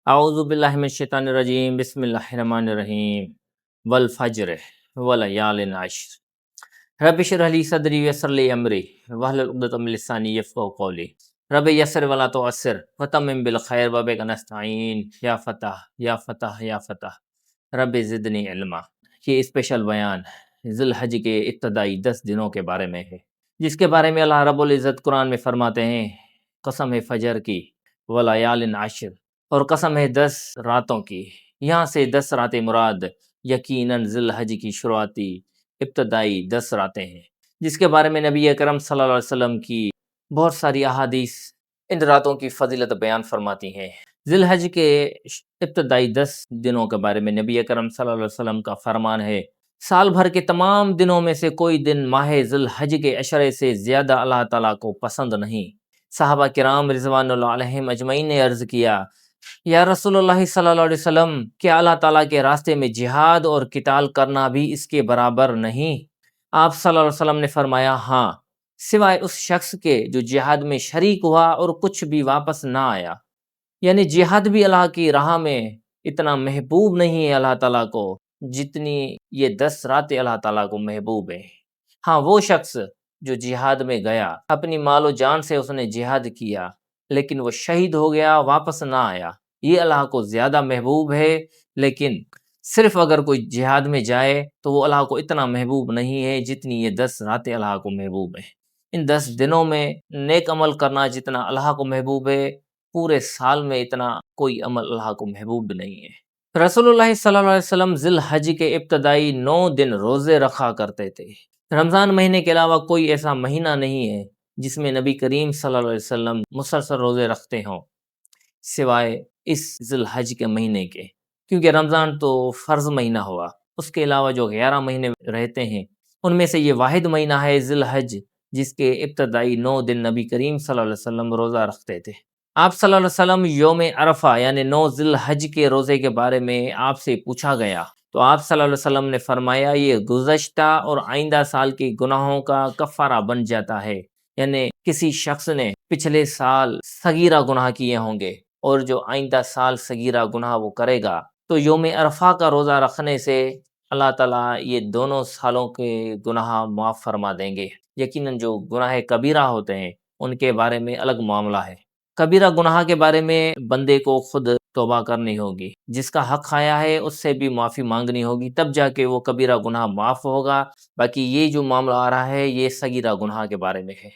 اعوذ باللہ من الشیطان الرجیم، بسم اللہ الرحمن الرحیم، والفجر وليال عشر، رب اشرح لي صدری ویسر لی امری واحلل عقدۃ من لسانی یفقہوا قولی، رب یسر ولا تعسر وتمم بالخیر وبک نستعین، یا فتح یا فتح یا فتح رب زدنی علما۔ یہ اسپیشل بیان ذی الحج کے ابتدائی 10 دنوں کے بارے میں ہے، جس کے بارے میں اللہ رب العزت قرآن میں فرماتے ہیں، قسم ہے فجر کی، ولیال عشر، اور قسم ہے 10 راتوں کی۔ یہاں سے 10 راتیں مراد یقیناً ذی الحج کی شروعاتی ابتدائی 10 راتیں ہیں، جس کے بارے میں نبی اکرم صلی اللہ علیہ وسلم کی بہت ساری احادیث ان راتوں کی فضیلت بیان فرماتی ہیں۔ ذی الحج کے ابتدائی 10 دنوں کے بارے میں نبی اکرم صلی اللہ علیہ وسلم کا فرمان ہے، سال بھر کے تمام دنوں میں سے کوئی دن ماہ ذی الحج کے عشرے سے زیادہ اللہ تعالیٰ کو پسند نہیں۔ صحابہ کرام رضوان اللہ علیہم اجمعین نے عرض کیا، یا رسول اللہ صلی اللہ علیہ وسلم، کیا اللہ تعالیٰ کے راستے میں جہاد اور قتال کرنا بھی اس کے برابر نہیں؟ آپ صلی اللہ علیہ وسلم نے فرمایا، ہاں، سوائے اس شخص کے جو جہاد میں شریک ہوا اور کچھ بھی واپس نہ آیا۔ یعنی جہاد بھی اللہ کی راہ میں اتنا محبوب نہیں ہے اللہ تعالیٰ کو جتنی یہ 10 راتیں اللہ تعالیٰ کو محبوب ہیں۔ ہاں، وہ شخص جو جہاد میں گیا، اپنی مال و جان سے اس نے جہاد کیا، لیکن وہ شہید ہو گیا، واپس نہ آیا، یہ اللہ کو زیادہ محبوب ہے۔ لیکن صرف اگر کوئی جہاد میں جائے تو وہ اللہ کو اتنا محبوب نہیں ہے جتنی یہ 10 راتیں اللہ کو محبوب ہیں۔ ان 10 دنوں میں نیک عمل کرنا جتنا اللہ کو محبوب ہے، پورے سال میں اتنا کوئی عمل اللہ کو محبوب نہیں ہے۔ رسول اللہ صلی اللہ علیہ وسلم ذی الحج کے ابتدائی 9 دن روزے رکھا کرتے تھے۔ رمضان مہینے کے علاوہ کوئی ایسا مہینہ نہیں ہے جس میں نبی کریم صلی اللہ علیہ وسلم مسلسل روزے رکھتے ہوں، سوائے اس ذی الحج کے مہینے کے، کیونکہ رمضان تو فرض مہینہ ہوا۔ اس کے علاوہ جو 11 مہینے رہتے ہیں ان میں سے یہ واحد مہینہ ہے ذی الحج، جس کے ابتدائی 9 دن نبی کریم صلی اللہ علیہ وسلم روزہ رکھتے تھے۔ آپ صلی اللہ علیہ وسلم یوم عرفہ یعنی 9 ذی الحج کے روزے کے بارے میں آپ سے پوچھا گیا تو آپ صلی اللہ علیہ وسلم نے فرمایا، یہ گزشتہ اور آئندہ سال کے گناہوں کا کفارہ بن جاتا ہے۔ یعنی کسی شخص نے پچھلے سال صغیرہ گناہ کیے ہوں گے اور جو آئندہ سال صغیرہ گناہ وہ کرے گا تو یوم عرفہ کا روزہ رکھنے سے اللہ تعالیٰ یہ دونوں سالوں کے گناہ معاف فرما دیں گے۔ یقیناً جو گناہ کبیرہ ہوتے ہیں ان کے بارے میں الگ معاملہ ہے۔ کبیرہ گناہ کے بارے میں بندے کو خود توبہ کرنی ہوگی، جس کا حق کھایا ہے اس سے بھی معافی مانگنی ہوگی، تب جا کے وہ کبیرہ گناہ معاف ہوگا۔ باقی یہ جو معاملہ آ رہا ہے یہ صغیرہ گناہ کے بارے میں ہے۔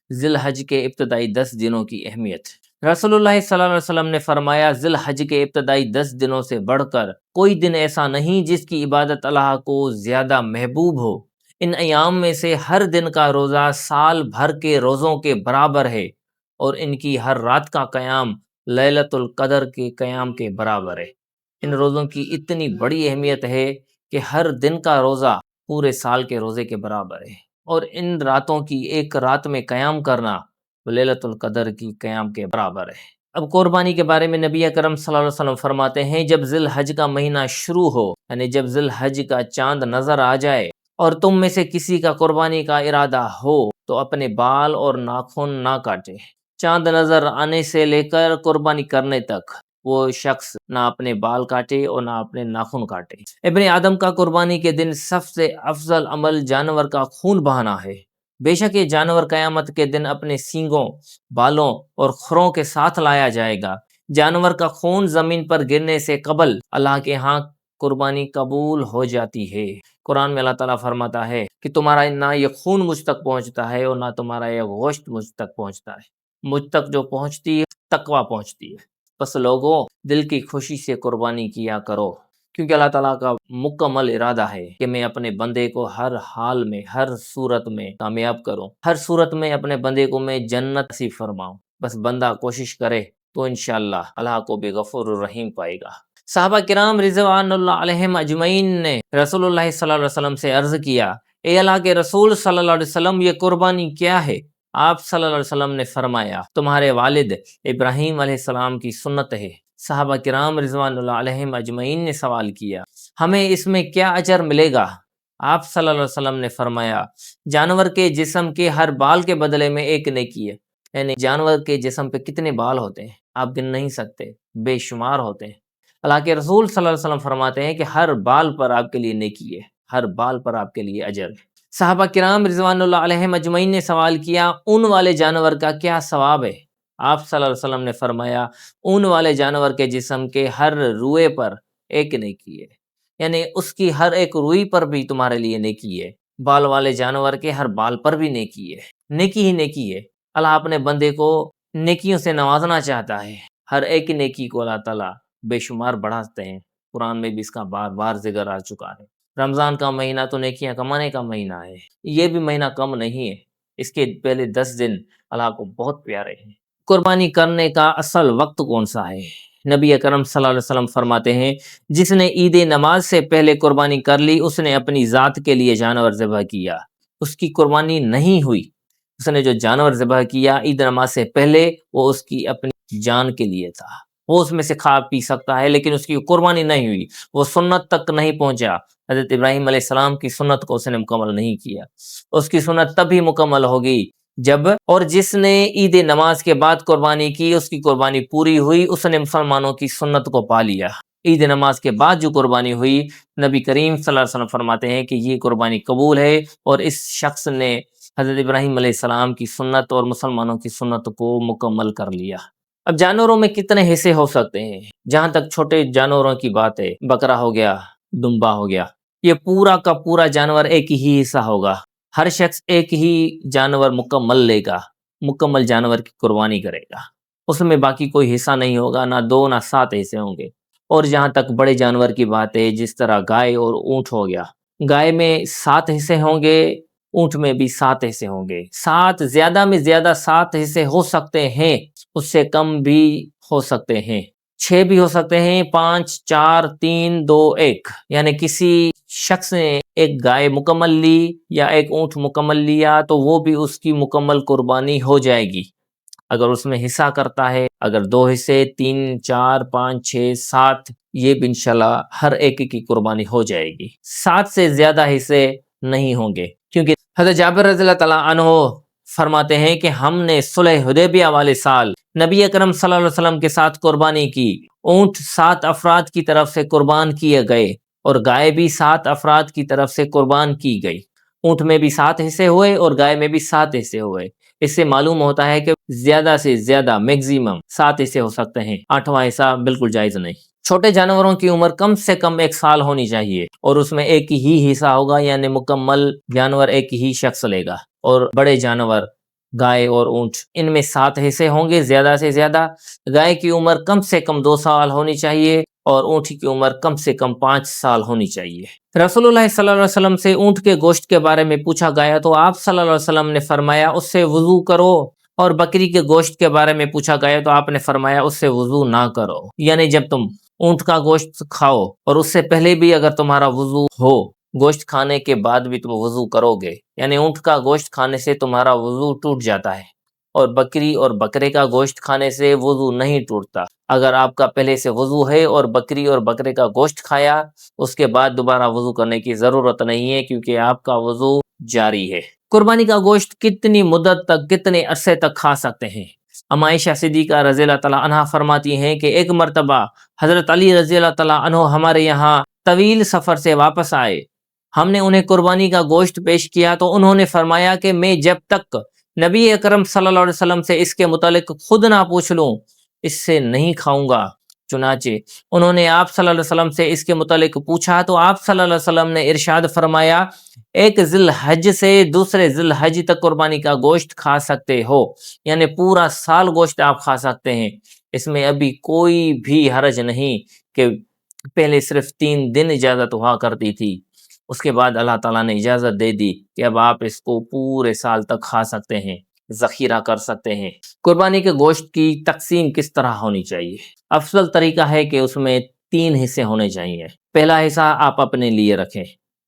ذی الحج کے ابتدائی 10 دنوں کی اہمیت۔ رسول اللہ صلی اللہ علیہ وسلم نے فرمایا، ذی الحج کے ابتدائی 10 دنوں سے بڑھ کر کوئی دن ایسا نہیں جس کی عبادت اللہ کو زیادہ محبوب ہو۔ ان ایام میں سے ہر دن کا روزہ سال بھر کے روزوں کے برابر ہے، اور ان کی ہر رات کا قیام لیلۃ القدر کے قیام کے برابر ہے۔ ان روزوں کی اتنی بڑی اہمیت ہے کہ ہر دن کا روزہ پورے سال کے روزے کے برابر ہے، اور ان راتوں کی ایک رات میں قیام کرنا لیلۃ القدر کی قیام کے برابر ہے۔ اب قربانی کے بارے میں نبی اکرم صلی اللہ علیہ وسلم فرماتے ہیں، جب ذی الحج کا مہینہ شروع ہو، یعنی جب ذی الحج کا چاند نظر آ جائے اور تم میں سے کسی کا قربانی کا ارادہ ہو تو اپنے بال اور ناخن نہ کاٹے۔ چاند نظر آنے سے لے کر قربانی کرنے تک وہ شخص نہ اپنے بال کاٹے اور نہ اپنے ناخن کاٹے۔ ابن آدم کا قربانی کے دن سب سے افضل عمل جانور کا خون بہانا ہے۔ بے شک یہ جانور قیامت کے دن اپنے سینگوں، بالوں اور کھروں کے ساتھ لایا جائے گا۔ جانور کا خون زمین پر گرنے سے قبل اللہ کے ہاں قربانی قبول ہو جاتی ہے۔ قرآن میں اللہ تعالیٰ فرماتا ہے کہ تمہارا نہ یہ خون مجھ تک پہنچتا ہے اور نہ تمہارا یہ گوشت مجھ تک پہنچتا ہے، مجھ تک جو پہنچتی ہے تقویٰ پہنچتی ہے۔ بس لوگوں، دل کی خوشی سے قربانی کیا کرو، کیونکہ اللہ تعالیٰ کا مکمل ارادہ ہے کہ میں اپنے بندے کو ہر حال میں، ہر صورت میں کامیاب کروں، ہر صورت میں اپنے بندے کو میں جنت نصیب فرماؤں۔ بس بندہ کوشش کرے تو انشاءاللہ اللہ کو بھی غفور الرحیم پائے گا۔ صحابہ کرام رضوان اللہ علیہم اجمعین نے رسول اللہ صلی اللہ علیہ وسلم سے عرض کیا، اے اللہ کے رسول صلی اللہ علیہ وسلم، یہ قربانی کیا ہے؟ آپ صلی اللہ علیہ وسلم نے فرمایا، تمہارے والد ابراہیم علیہ السلام کی سنت ہے۔ صحابہ کرام رضوان اللہ علیہم اجمعین نے سوال کیا، ہمیں اس میں کیا اجر ملے گا؟ آپ صلی اللہ علیہ وسلم نے فرمایا، جانور کے جسم کے ہر بال کے بدلے میں ایک نیکی ہے۔ یعنی جانور کے جسم پہ کتنے بال ہوتے ہیں آپ گن نہیں سکتے، بے شمار ہوتے ہیں۔ اللہ کے رسول صلی اللہ علیہ وسلم فرماتے ہیں کہ ہر بال پر آپ کے لیے نیکی ہے، ہر بال پر آپ کے لیے اجر ہے۔ صحابہ کرام رضوان اللہ علیہم اجمعین نے سوال کیا اون والے جانور کا کیا ثواب ہے؟ آپ صلی اللہ علیہ وسلم نے فرمایا اون والے جانور کے جسم کے ہر روئے پر ایک نیکی ہے، یعنی اس کی ہر ایک روئی پر بھی تمہارے لیے نیکی ہے، بال والے جانور کے ہر بال پر بھی نیکی ہے، نیکی ہی نیکی ہے۔ اللہ اپنے بندے کو نیکیوں سے نوازنا چاہتا ہے، ہر ایک نیکی کو اللہ تعالیٰ بے شمار بڑھاتے ہیں، قرآن میں بھی اس کا بار بار ذکر آ چکا ہے۔ رمضان کا مہینہ تو نیکیاں کمانے کا مہینہ ہے، یہ بھی مہینہ کم نہیں ہے، اس کے پہلے 10 دن اللہ کو بہت پیارے ہیں۔ قربانی کرنے کا اصل وقت کون سا ہے؟ نبی اکرم صلی اللہ علیہ وسلم فرماتے ہیں جس نے عید نماز سے پہلے قربانی کر لی اس نے اپنی ذات کے لیے جانور ذبح کیا، اس کی قربانی نہیں ہوئی۔ اس نے جو جانور ذبح کیا عید نماز سے پہلے وہ اس کی اپنی جان کے لیے تھا، وہ اس میں سے کھا پی سکتا ہے لیکن اس کی قربانی نہیں ہوئی، وہ سنت تک نہیں پہنچا۔ حضرت ابراہیم علیہ السلام کی سنت کو اس نے مکمل نہیں کیا، اس کی سنت تب ہی مکمل ہوگی جب، اور جس نے عید نماز کے بعد قربانی کی اس کی قربانی پوری ہوئی، اس نے مسلمانوں کی سنت کو پا لیا۔ عید نماز کے بعد جو قربانی ہوئی نبی کریم صلی اللہ علیہ وسلم فرماتے ہیں کہ یہ قربانی قبول ہے اور اس شخص نے حضرت ابراہیم علیہ السلام کی سنت اور مسلمانوں کی سنت کو مکمل کر لیا۔ اب جانوروں میں کتنے حصے ہو سکتے ہیں؟ جہاں تک چھوٹے جانوروں کی بات ہے، بکرا ہو گیا، دمبا ہو گیا، یہ پورا کا پورا جانور ایک ہی حصہ ہوگا، ہر شخص ایک ہی جانور مکمل لے گا، مکمل جانور کی قربانی کرے گا، اس میں باقی کوئی حصہ نہیں ہوگا، نہ 2 نہ 7 حصے ہوں گے۔ اور جہاں تک بڑے جانور کی بات ہے جس طرح گائے اور اونٹ ہو گیا، گائے میں 7 حصے ہوں گے، اونٹ میں بھی 7 حصے ہوں گے، 7 زیادہ میں زیادہ 7 حصے ہو سکتے ہیں، اس سے کم بھی ہو سکتے ہیں، 6 بھی ہو سکتے ہیں، 5 4 3 2 1، یعنی کسی شخص نے ایک گائے مکمل لی یا ایک اونٹ مکمل لیا تو وہ بھی اس کی مکمل قربانی ہو جائے گی۔ اگر اس میں حصہ کرتا ہے، اگر 2 حصے 3 4 5 6 7، یہ بھی انشاءاللہ ہر ایک کی قربانی ہو جائے گی، 7 سے زیادہ حصے نہیں ہوں گے، کیونکہ حضرت جابر رضی اللہ تعالیٰ عنہ فرماتے ہیں کہ ہم نے صلح حدیبیہ والے سال نبی اکرم صلی اللہ علیہ وسلم کے ساتھ قربانی کی، اونٹ 7 افراد کی طرف سے قربان کیے گئے اور گائے بھی 7 افراد کی طرف سے قربان کی گئی، اونٹ میں بھی 7 حصے ہوئے اور گائے میں بھی 7 حصے ہوئے۔ اس سے معلوم ہوتا ہے کہ زیادہ سے زیادہ میکزیمم 7 حصے ہو سکتے ہیں، 8واں حصہ بالکل جائز نہیں۔ چھوٹے جانوروں کی عمر کم سے کم 1 سال ہونی چاہیے اور اس میں ایک ہی حصہ ہوگا، یعنی مکمل جانور ایک ہی شخص لے گا، اور بڑے جانور گائے اور اونٹ ان میں 7 حصے ہوں گے زیادہ سے زیادہ۔ گائے کی عمر کم سے کم 2 سال ہونی چاہیے اور اونٹ کی عمر کم سے کم 5 سال ہونی چاہیے۔ رسول اللہ صلی اللہ علیہ وسلم سے اونٹ کے گوشت کے بارے میں پوچھا گیا تو آپ صلی اللہ علیہ وسلم نے فرمایا اس سے وضو کرو، اور بکری کے گوشت کے بارے میں پوچھا گیا تو آپ نے فرمایا اس سے وضو نہ کرو، یعنی جب تم اونٹ کا گوشت کھاؤ اور اس سے پہلے بھی اگر تمہارا وضو ہو، گوشت کھانے کے بعد بھی تم وضو کرو گے، یعنی اونٹ کا گوشت کھانے سے تمہارا وضو ٹوٹ جاتا ہے، اور بکری اور بکرے کا گوشت کھانے سے وضو نہیں ٹوٹتا۔ اگر آپ کا پہلے سے وضو ہے اور بکری اور بکرے کا گوشت کھایا، اس کے بعد دوبارہ وضو کرنے کی ضرورت نہیں ہے کیونکہ آپ کا وضو جاری ہے۔ قربانی کا گوشت کتنی مدت تک، کتنے عرصے تک کھا سکتے ہیں؟ ام عائشہ صدیقہ رضی اللہ تعالیٰ عنہ فرماتی ہیں کہ ایک مرتبہ حضرت علی رضی اللہ تعالیٰ عنہ ہمارے یہاں طویل سفر سے واپس آئے، ہم نے انہیں قربانی کا گوشت پیش کیا تو انہوں نے فرمایا کہ میں جب تک نبی اکرم صلی اللہ علیہ وسلم سے اس کے متعلق خود نہ پوچھ لوں اس سے نہیں کھاؤں گا۔ چنانچہ انہوں نے آپ صلی اللہ علیہ وسلم سے اس کے متعلق پوچھا تو آپ صلی اللہ علیہ وسلم نے ارشاد فرمایا ایک ذی الحج سے دوسرے ذی الحج تک قربانی کا گوشت کھا سکتے ہو، یعنی پورا سال گوشت آپ کھا سکتے ہیں، اس میں ابھی کوئی بھی حرج نہیں کہ پہلے صرف 3 دن اجازت ہوا کرتی تھی، اس کے بعد اللہ تعالیٰ نے اجازت دے دی کہ اب آپ اس کو پورے سال تک کھا سکتے ہیں، ذخیرہ کر سکتے ہیں۔ قربانی کے گوشت کی تقسیم کس طرح ہونی چاہیے؟ افضل طریقہ ہے کہ اس میں 3 حصے ہونے چاہیے۔ پہلا حصہ آپ اپنے لیے رکھیں،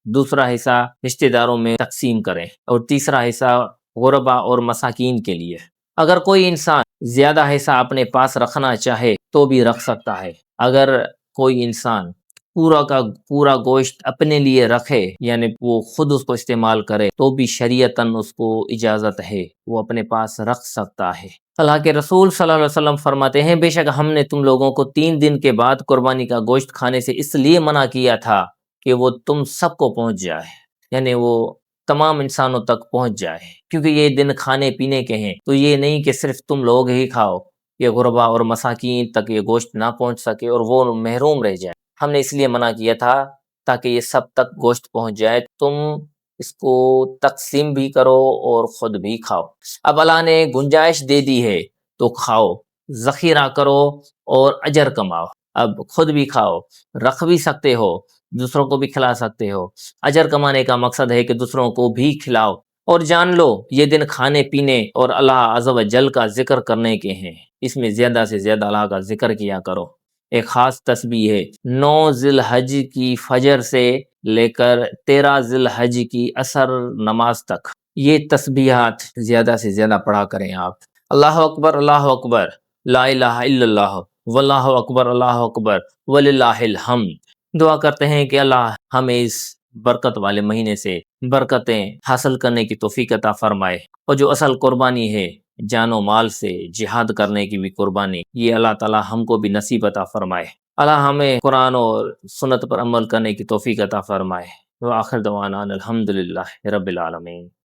دوسرا حصہ رشتہ داروں میں تقسیم کریں، اور تیسرا حصہ غربا اور مساکین کے لیے۔ اگر کوئی انسان زیادہ حصہ اپنے پاس رکھنا چاہے تو بھی رکھ سکتا ہے، اگر کوئی انسان پورا کا پورا گوشت اپنے لیے رکھے، یعنی وہ خود اس کو استعمال کرے، تو بھی شریعتاً اس کو اجازت ہے، وہ اپنے پاس رکھ سکتا ہے۔ اللہ کے رسول صلی اللہ علیہ وسلم فرماتے ہیں بے شک ہم نے تم لوگوں کو 3 دن کے بعد قربانی کا گوشت کھانے سے اس لیے منع کیا تھا کہ وہ تم سب کو پہنچ جائے، یعنی وہ تمام انسانوں تک پہنچ جائے، کیونکہ یہ دن کھانے پینے کے ہیں، تو یہ نہیں کہ صرف تم لوگ ہی کھاؤ، یہ غربا اور مساکین تک یہ گوشت نہ پہنچ سکے اور وہ محروم رہ جائے۔ ہم نے اس لیے منع کیا تھا تاکہ یہ سب تک گوشت پہنچ جائے، تم اس کو تقسیم بھی کرو اور خود بھی کھاؤ۔ اب اللہ نے گنجائش دے دی ہے تو کھاؤ، ذخیرہ کرو اور اجر کماؤ۔ اب خود بھی کھاؤ، رکھ بھی سکتے ہو، دوسروں کو بھی کھلا سکتے ہو۔ اجر کمانے کا مقصد ہے کہ دوسروں کو بھی کھلاؤ، اور جان لو یہ دن کھانے پینے اور اللہ عز و جل کا ذکر کرنے کے ہیں، اس میں زیادہ سے زیادہ اللہ کا ذکر کیا کرو۔ ایک خاص تسبیح ہے 9 ذی الحج کی فجر سے لے کر 13 ذی الحج کی عصر نماز تک، یہ تسبیحات زیادہ سے زیادہ پڑھا کریں آپ۔ اللہ اکبر لا الہ الا اللہ واللہ اکبر اللہ اکبر وللہ الحمد۔ دعا کرتے ہیں کہ اللہ ہمیں اس برکت والے مہینے سے برکتیں حاصل کرنے کی توفیق عطا فرمائے، اور جو اصل قربانی ہے جان و مال سے جہاد کرنے کی بھی قربانی، یہ اللہ تعالی ہم کو بھی نصیب عطا فرمائے۔ اللہ ہمیں قرآن اور سنت پر عمل کرنے کی توفیق عطا فرمائے۔ وآخر دعوانا الحمدللہ رب العالمین۔